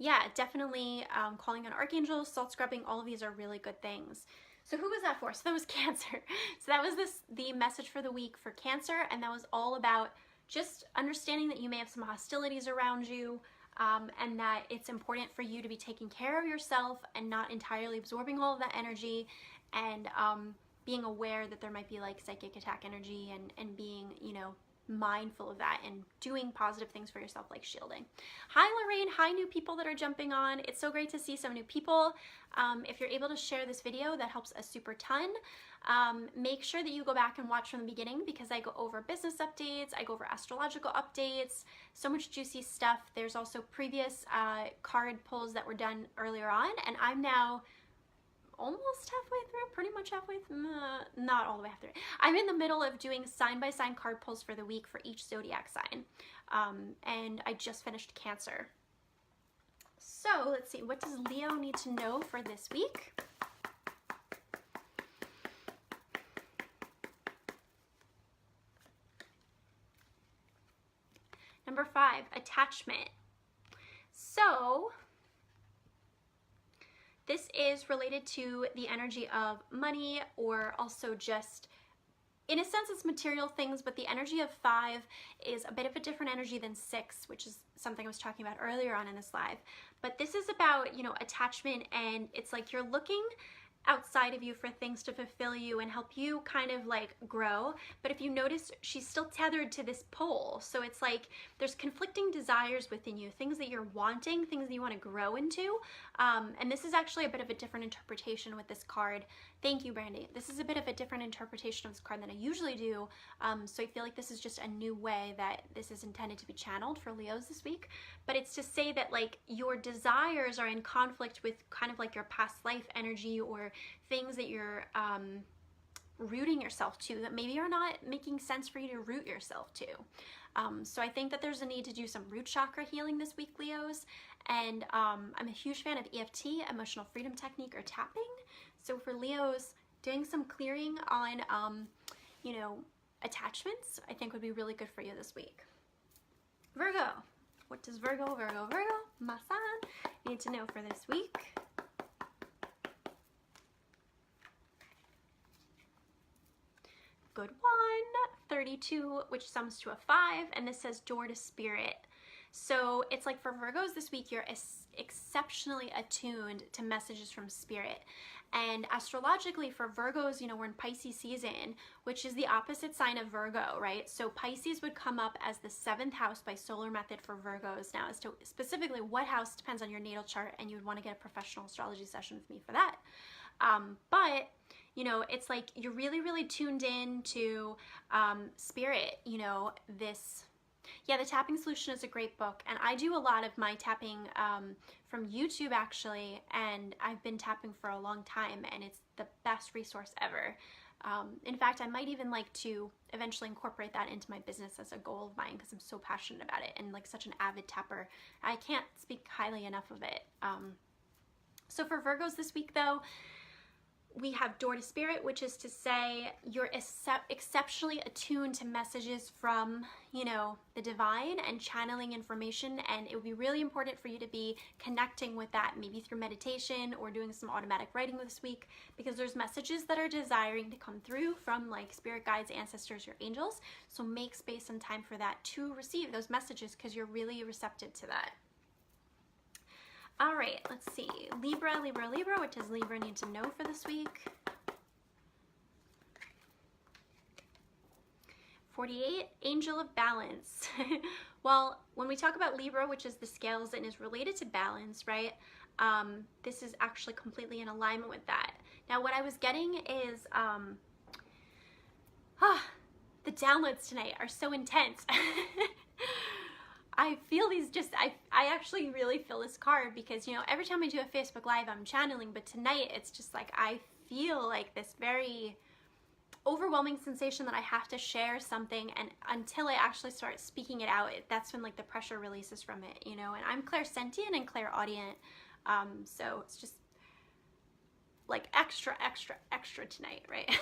Yeah, definitely calling on archangels, salt scrubbing, all of these are really good things. So who was that for? So that was Cancer. So that was the message for the week for Cancer, and that was all about just understanding that you may have some hostilities around you, and that it's important for you to be taking care of yourself and not entirely absorbing all of that energy, and being aware that there might be like psychic attack energy, and being, you know, mindful of that and doing positive things for yourself, like shielding. Hi Lorraine, hi new people that are jumping on. It's so great to see some new people. If you're able to share this video, that helps a super ton. Make sure that you go back and watch from the beginning, because I go over business updates, I go over astrological updates, so much juicy stuff. There's also previous card pulls that were done earlier on, and I'm now almost halfway through, pretty much halfway through, not all the way through. I'm in the middle of doing sign-by-sign card pulls for the week for each zodiac sign, and I just finished Cancer. So let's see, what does Leo need to know for this week? Number 5, attachment. So this is related to the energy of money, or also just, in a sense, it's material things, but the energy of 5 is a bit of a different energy than 6, which is something I was talking about earlier on in this live. But this is about, you know, attachment, and it's like you're looking outside of you for things to fulfill you and help you kind of like grow. But if you notice, she's still tethered to this pole. So it's like there's conflicting desires within you, things that you're wanting, things that you want to grow into. And this is actually a bit of a different interpretation with this card. Thank you, Brandi. This is a bit of a different interpretation of this card than I usually do. So I feel like this is just a new way that this is intended to be channeled for Leos this week. But it's to say that like your desires are in conflict with kind of like your past life energy, or things that you're rooting yourself to that maybe are not making sense for you to root yourself to. So I think that there's a need to do some root chakra healing this week, Leos. And I'm a huge fan of EFT, emotional freedom technique, or tapping. So for Leos, doing some clearing on, you know, attachments, I think would be really good for you this week. Virgo, what does Virgo, my sign, need to know for this week? good one. 32, which sums to a 5, and this says door to spirit. So it's like for Virgos this week, you're exceptionally attuned to messages from spirit. And astrologically for Virgos, you know, we're in Pisces season, which is the opposite sign of Virgo, right? So Pisces would come up as the 7th house by solar method for Virgos. Now, as to specifically what house depends on your natal chart, and you would want to get a professional astrology session with me for that. But you know, it's like you're really, really tuned in to spirit, you know, this. Yeah, the Tapping Solution is a great book, and I do a lot of my tapping from YouTube actually, and I've been tapping for a long time, and it's the best resource ever. In fact, I might even like to eventually incorporate that into my business as a goal of mine, because I'm so passionate about it and like such an avid tapper. I can't speak highly enough of it. So for Virgos this week though, we have door to spirit, which is to say you're exceptionally attuned to messages from, you know, the divine and channeling information, and it would be really important for you to be connecting with that, maybe through meditation or doing some automatic writing this week, because there's messages that are desiring to come through from like spirit guides, ancestors, your angels. So make space and time for that to receive those messages, because you're really receptive to that. All right, let's see. Libra, Libra, Libra. What does Libra need to know for this week? 48, Angel of Balance. Well, when we talk about Libra, which is the scales and is related to balance, right? This is actually completely in alignment with that. Now, what I was getting is, the downloads tonight are so intense. I feel these I actually really feel this card, because, you know, every time I do a Facebook Live, I'm channeling, but tonight it's just like, I feel like this very overwhelming sensation that I have to share something, and until I actually start speaking it out, that's when like the pressure releases from it, you know, and I'm clairsentient and clairaudient, so it's just like extra tonight, right?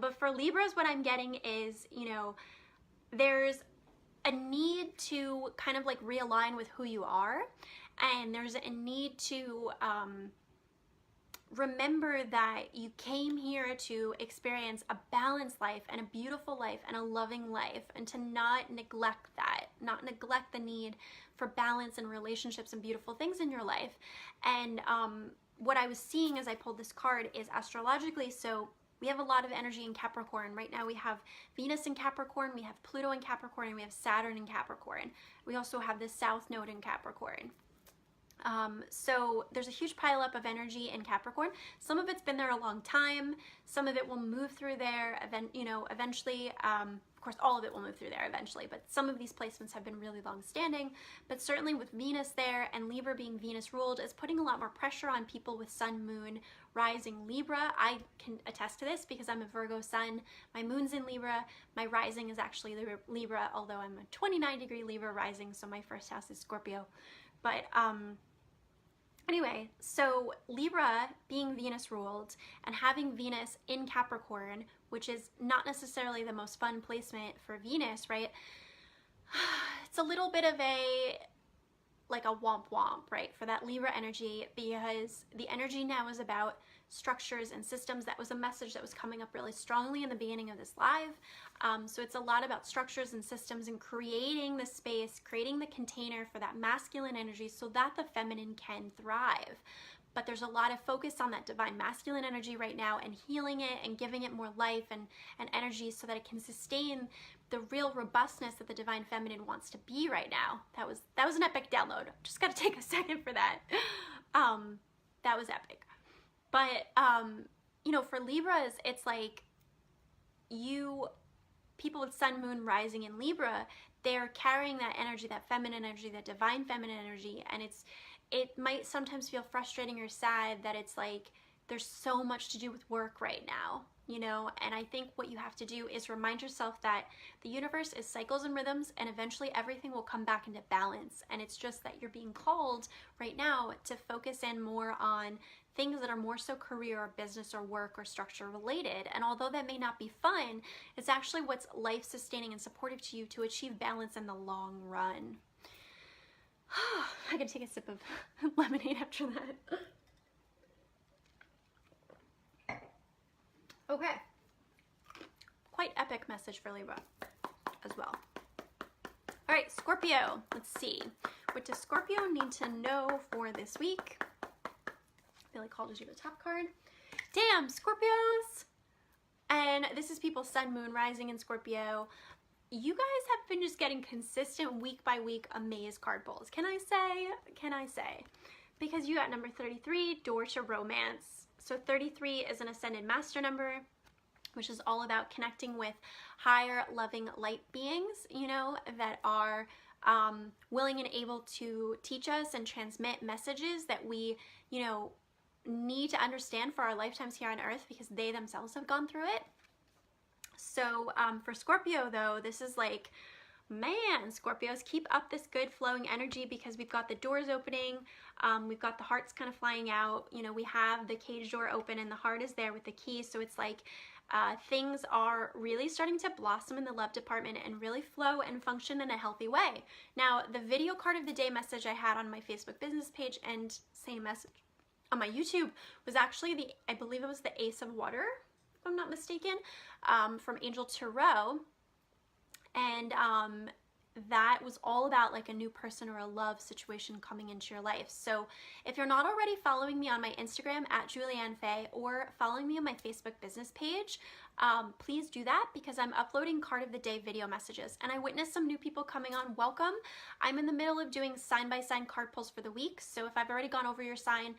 But for Libras, what I'm getting is, you know, there's a need to kind of like realign with who you are, and there's a need to remember that you came here to experience a balanced life and a beautiful life and a loving life, and to not neglect that, not neglect the need for balance and relationships and beautiful things in your life. And what I was seeing as I pulled this card is astrologically, so we have a lot of energy in Capricorn. Right now we have Venus in Capricorn, we have Pluto in Capricorn, and we have Saturn in Capricorn. We also have the South Node in Capricorn. So there's a huge pileup of energy in Capricorn. Some of it's been there a long time. Some of it will move through there, eventually. Of course, all of it will move through there eventually, but some of these placements have been really long-standing. But certainly with Venus there, and Libra being Venus ruled, is putting a lot more pressure on people with Sun, Moon, Rising Libra. I can attest to this because I'm a Virgo Sun. My Moon's in Libra. My Rising is actually Libra, although I'm a 29-degree Libra Rising, so my first house is Scorpio. But anyway, so Libra being Venus ruled and having Venus in Capricorn, which is not necessarily the most fun placement for Venus, right? It's a little bit of like a womp womp, right, for that Libra energy, because the energy now is about structures and systems. That was a message that was coming up really strongly in the beginning of this live. So it's a lot about structures and systems and creating the space, creating the container for that masculine energy so that the feminine can thrive. But there's a lot of focus on that divine masculine energy right now, and healing it and giving it more life and energy so that it can sustain the real robustness that the divine feminine wants to be right now. That was an epic download. Just got to take a second for that. That was epic. But you know, for Libras, it's like people with Sun, Moon, Rising in Libra, they're carrying that energy, that feminine energy, that divine feminine energy, and it might sometimes feel frustrating or sad that it's like there's so much to do with work right now, you know. And I think what you have to do is remind yourself that the universe is cycles and rhythms, and eventually everything will come back into balance. And it's just that you're being called right now to focus in more on things that are more so career or business or work or structure related. And although that may not be fun, it's actually what's life sustaining and supportive to you to achieve balance in the long run. I can take a sip of lemonade after that. Okay. epic message for Libra as well. All right, Scorpio, let's see. What does Scorpio need to know for this week? I feel like called you the top card. Damn, Scorpios! And this is people's sun, moon, rising in Scorpio. You guys have been just getting consistent week by week amaze card pulls. Can I say? Can I say? Because you got number 33, door to romance. So 33 is an ascended master number, which is all about connecting with higher, loving light beings, you know, that are willing and able to teach us and transmit messages that we, you know, need to understand for our lifetimes here on Earth because they themselves have gone through it. So for Scorpio, though, this is like, man, Scorpios, keep up this good flowing energy because we've got the doors opening, we've got the hearts kind of flying out, you know, we have the cage door open and the heart is there with the key. So it's like things are really starting to blossom in the love department and really flow and function in a healthy way. Now, the video card of the day message I had on my Facebook business page and same message on my YouTube was actually I believe it was the Ace of Water, if I'm not mistaken, from Angel Tarot. And that was all about like a new person or a love situation coming into your life. So if you're not already following me on my Instagram at Julianne Faye or following me on my Facebook business page, please do that because I'm uploading card of the day video messages and I witnessed some new people coming on. Welcome. I'm in the middle of doing sign by sign card pulls for the week. So if I've already gone over your sign,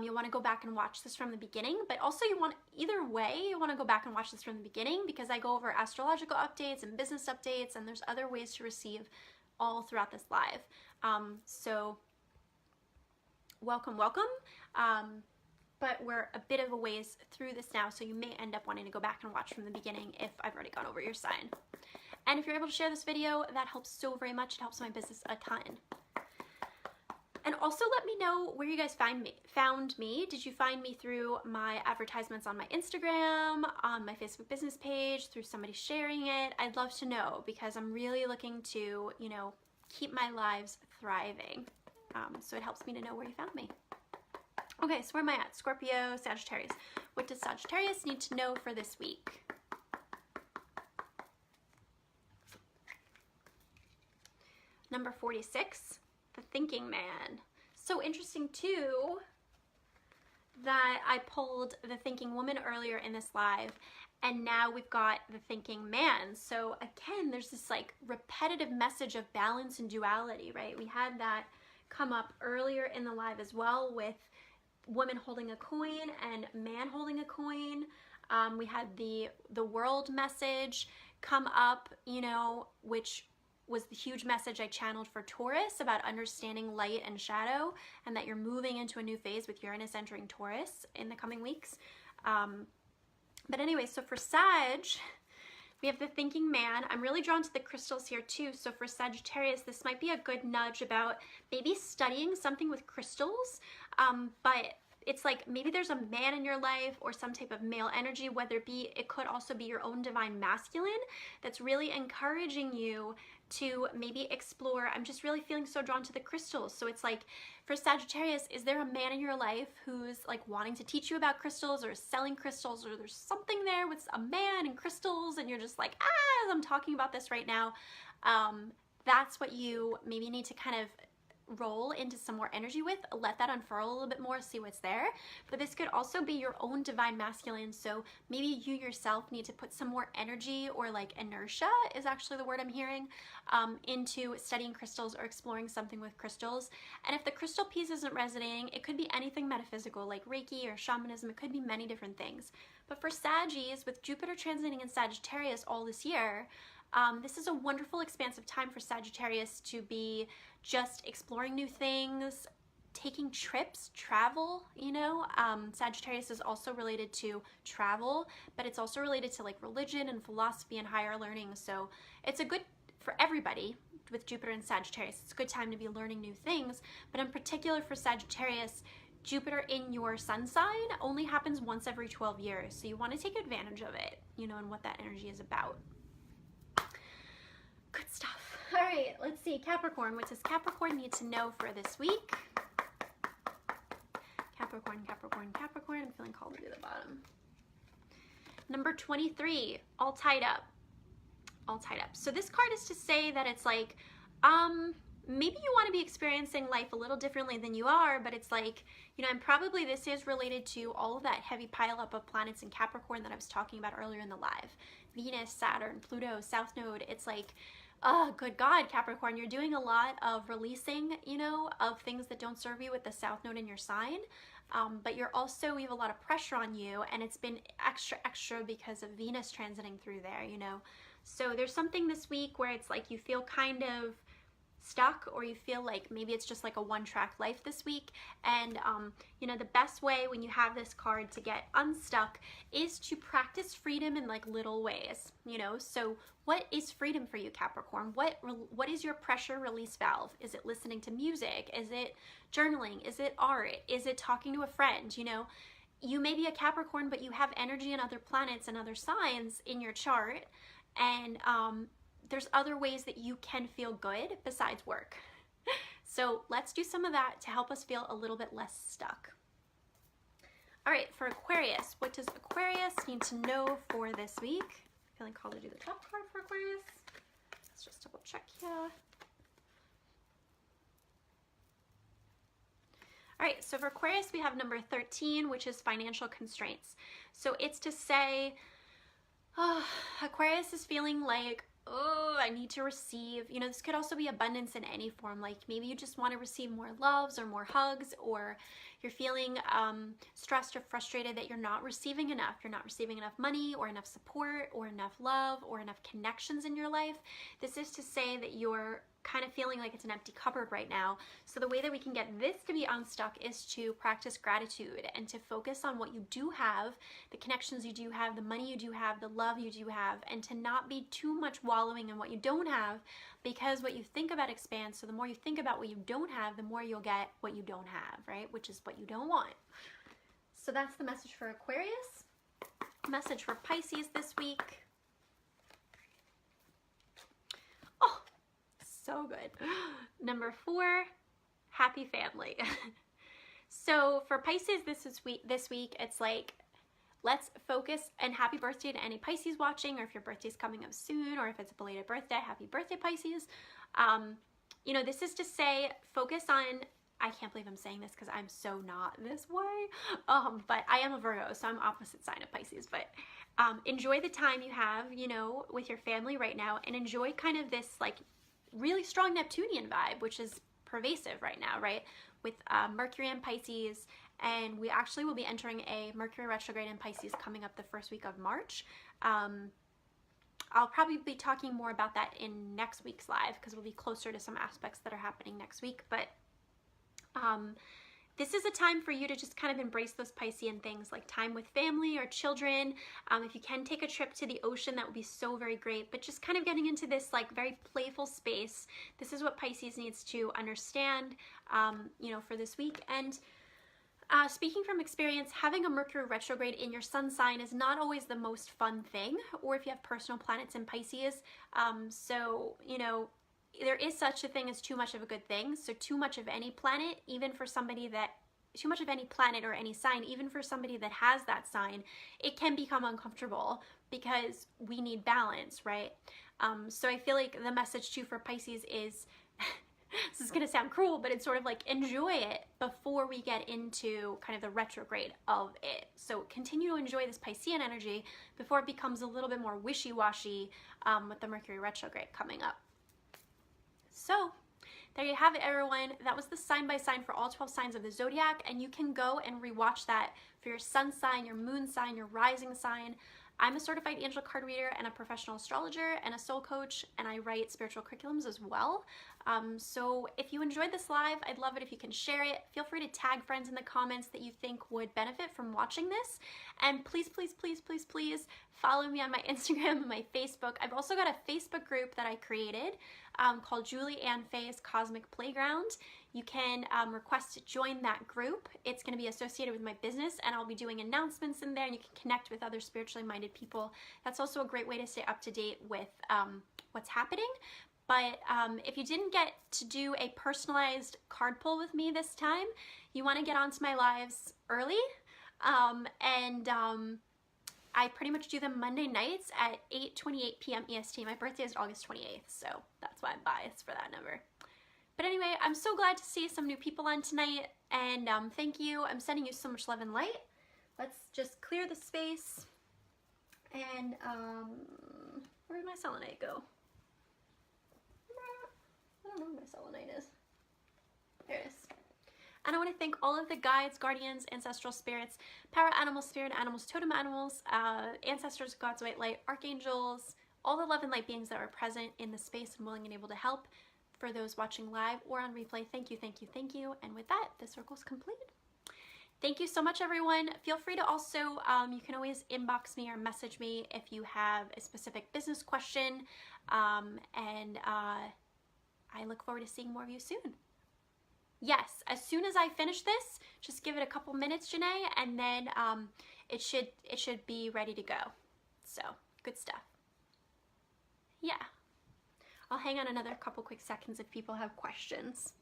you'll want to go back and watch this from the beginning, but also you want, either way, you want to go back and watch this from the beginning because I go over astrological updates and business updates and there's other ways to receive all throughout this live. So welcome, welcome. But we're a bit of a ways through this now, so you may end up wanting to go back and watch from the beginning if I've already gone over your sign. And if you're able to share this video, that helps so very much. It helps my business a ton. And also let me know where you guys found me. Did you find me through my advertisements on my Instagram, on my Facebook business page, through somebody sharing it? I'd love to know because I'm really looking to, you know, keep my lives thriving. So it helps me to know where you found me. Okay, so where am I at? Scorpio, Sagittarius. What does Sagittarius need to know for this week? Number 46, the thinking man. So interesting too that I pulled the thinking woman earlier in this live and now we've got the thinking man. So again, there's this like repetitive message of balance and duality, right? We had that come up earlier in the live as well with woman holding a coin and man holding a coin. We had the world message come up, you know, which was the huge message I channeled for Taurus about understanding light and shadow and that you're moving into a new phase with Uranus entering Taurus in the coming weeks. But anyway, so for Sag, we have the thinking man. I'm really drawn to the crystals here too. So for Sagittarius, this might be a good nudge about maybe studying something with crystals. But it's like maybe there's a man in your life or some type of male energy, whether it could also be your own divine masculine that's really encouraging you to maybe explore. I'm just really feeling so drawn to the crystals. So it's like for Sagittarius, is there a man in your life who's like wanting to teach you about crystals or selling crystals, or there's something there with a man and crystals and you're just like, as I'm talking about this right now, that's what you maybe need to kind of roll into some more energy with, let that unfurl a little bit more, see what's there. But this could also be your own divine masculine, so maybe you yourself need to put some more energy, or like inertia is actually the word I'm hearing, into studying crystals or exploring something with crystals. And if the crystal piece isn't resonating, it could be anything metaphysical like Reiki or shamanism. It could be many different things. But for Saggies, with Jupiter transiting in Sagittarius all this year, this is a wonderful expansive time for Sagittarius to be just exploring new things, taking trips, travel, you know. Sagittarius is also related to travel, but it's also related to like religion and philosophy and higher learning. So it's a good, for everybody with Jupiter and Sagittarius, it's a good time to be learning new things. But in particular for Sagittarius, Jupiter in your sun sign only happens once every 12 years. So you want to take advantage of it, you know, and what that energy is about. Good stuff. All right, let's see. Capricorn. What does Capricorn need to know for this week? Capricorn, Capricorn, Capricorn. I'm feeling called to the bottom. Number 23, all tied up. all tied up. So this card is to say that it's like, maybe you want to be experiencing life a little differently than you are, but it's like, you know, and probably this is related to all of that heavy pileup of planets in Capricorn that I was talking about earlier in the live. Venus, Saturn, Pluto, South Node. It's like, oh, good God, Capricorn, you're doing a lot of releasing, you know, of things that don't serve you with the South Node in your sign. But you're also, we have a lot of pressure on you, and it's been extra because of Venus transiting through there, you know. So there's something this week where it's like you feel kind of stuck, or you feel like maybe it's just like a one-track life this week. And you know, the best way when you have this card to get unstuck is to practice freedom in like little ways, you know. So what is freedom for you, Capricorn? What is your pressure release valve? Is it listening to music? Is it journaling? Is it art? Is it talking to a friend? You know, you may be a Capricorn, but you have energy in other planets and other signs in your chart, and there's other ways that you can feel good besides work. So let's do some of that to help us feel a little bit less stuck. All right, for Aquarius, what does Aquarius need to know for this week? Feeling called to do the top card for Aquarius. Let's just double check here. All right, so for Aquarius, we have number 13, which is financial constraints. So it's to say, oh, Aquarius is feeling like, oh, I need to receive, you know, this could also be abundance in any form. Like maybe you just want to receive more loves or more hugs, or you're feeling stressed or frustrated that you're not receiving enough. You're not receiving enough money or enough support or enough love or enough connections in your life. This is to say that you're kind of feeling like it's an empty cupboard right now. So the way that we can get this to be unstuck is to practice gratitude and to focus on what you do have, the connections you do have, the money you do have, the love you do have, and to not be too much wallowing in what you don't have, because what you think about expands. So the more you think about what you don't have, the more you'll get what you don't have, right? Which is what you don't want. So that's the message for Aquarius. Message for Pisces this week. So good. Number 4, happy family. So for Pisces this week, it's like, let's focus, and happy birthday to any Pisces watching, or if your birthday's coming up soon, or if it's a belated birthday, happy birthday, Pisces. You know, this is to say, focus on, I can't believe I'm saying this because I'm so not this way, but I am a Virgo, so I'm opposite sign of Pisces. But enjoy the time you have, you know, with your family right now, and enjoy kind of this like really strong Neptunian vibe, which is pervasive right now, right? With Mercury in Pisces, and we actually will be entering a Mercury retrograde in Pisces coming up the first week of March. I'll probably be talking more about that in next week's live because we'll be closer to some aspects that are happening next week. But this is a time for you to just kind of embrace those Piscean things like time with family or children. If you can take a trip to the ocean, that would be so very great. But just kind of getting into this like very playful space. This is what Pisces needs to understand, you know, for this week. And speaking from experience, having a Mercury retrograde in your sun sign is not always the most fun thing, or if you have personal planets in Pisces. So, you know, there is such a thing as too much of a good thing. So too much of any planet, even for somebody that, too much of any planet or any sign, even for somebody that has that sign, it can become uncomfortable because we need balance, right? So I feel like the message too for Pisces is, this is going to sound cruel, but it's sort of like enjoy it before we get into kind of the retrograde of it. So continue to enjoy this Piscean energy before it becomes a little bit more wishy-washy with the Mercury retrograde coming up. So there you have it, everyone. That was the sign by sign for all 12 signs of the zodiac, and you can go and rewatch that for your sun sign, your moon sign, your rising sign. I'm a certified angel card reader and a professional astrologer and a soul coach, and I write spiritual curriculums as well. So if you enjoyed this live, I'd love it if you can share it. Feel free to tag friends in the comments that you think would benefit from watching this. And please, please, please, please, please follow me on my Instagram and my Facebook. I've also got a Facebook group that I created called Julie Ann Faye's Cosmic Playground. You can request to join that group. It's going to be associated with my business, and I'll be doing announcements in there, and you can connect with other spiritually minded people. That's also a great way to stay up to date with what's happening. But if you didn't get to do a personalized card pull with me this time, you want to get onto my lives early and I pretty much do them Monday nights at 8:28 p.m. EST. My birthday is August 28th, so that's why I'm biased for that number. But anyway, I'm so glad to see some new people on tonight, and thank you. I'm sending you so much love and light. Let's just clear the space. And where did my selenite go? I don't know where my selenite is. There it is. And I want to thank all of the guides, guardians, ancestral spirits, power animals, spirit animals, totem animals, ancestors, God's white light, archangels, all the love and light beings that are present in the space and willing and able to help. For those watching live or on replay, thank you, thank you, thank you. And with that, the circle's complete. Thank you so much, everyone. Feel free to also, you can always inbox me or message me if you have a specific business question. I look forward to seeing more of you soon. Yes, as soon as I finish this, just give it a couple minutes, Janae, and then it should be ready to go. So, good stuff. Yeah. I'll hang on another couple quick seconds if people have questions.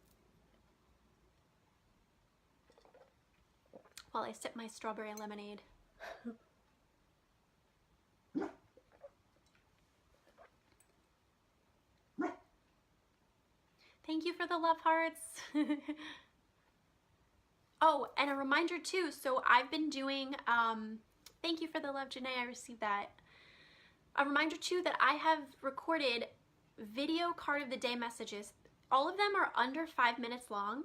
While I sip my strawberry lemonade. Thank you for the love hearts. Oh, and a reminder too, so I've been doing, thank you for the love, Janae, I received that. A reminder too that I have recorded video card of the day messages. All of them are under 5 minutes long.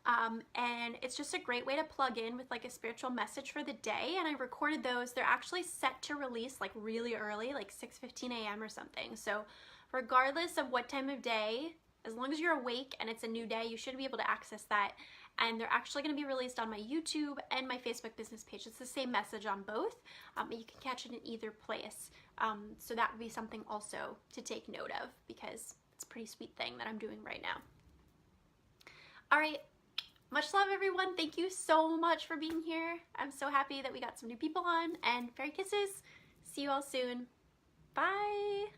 And it's just a great way to plug in with like a spiritual message for the day. And I recorded those. They're actually set to release like really early, like 6:15 a.m. or something. So regardless of what time of day, as long as you're awake and it's a new day, you should be able to access that. And they're actually going to be released on my YouTube and my Facebook business page. It's the same message on both, but you can catch it in either place. So that would be something also to take note of, because it's a pretty sweet thing that I'm doing right now. All right. Much love, everyone. Thank you so much for being here. I'm so happy that we got some new people on, and fairy kisses. See you all soon. Bye.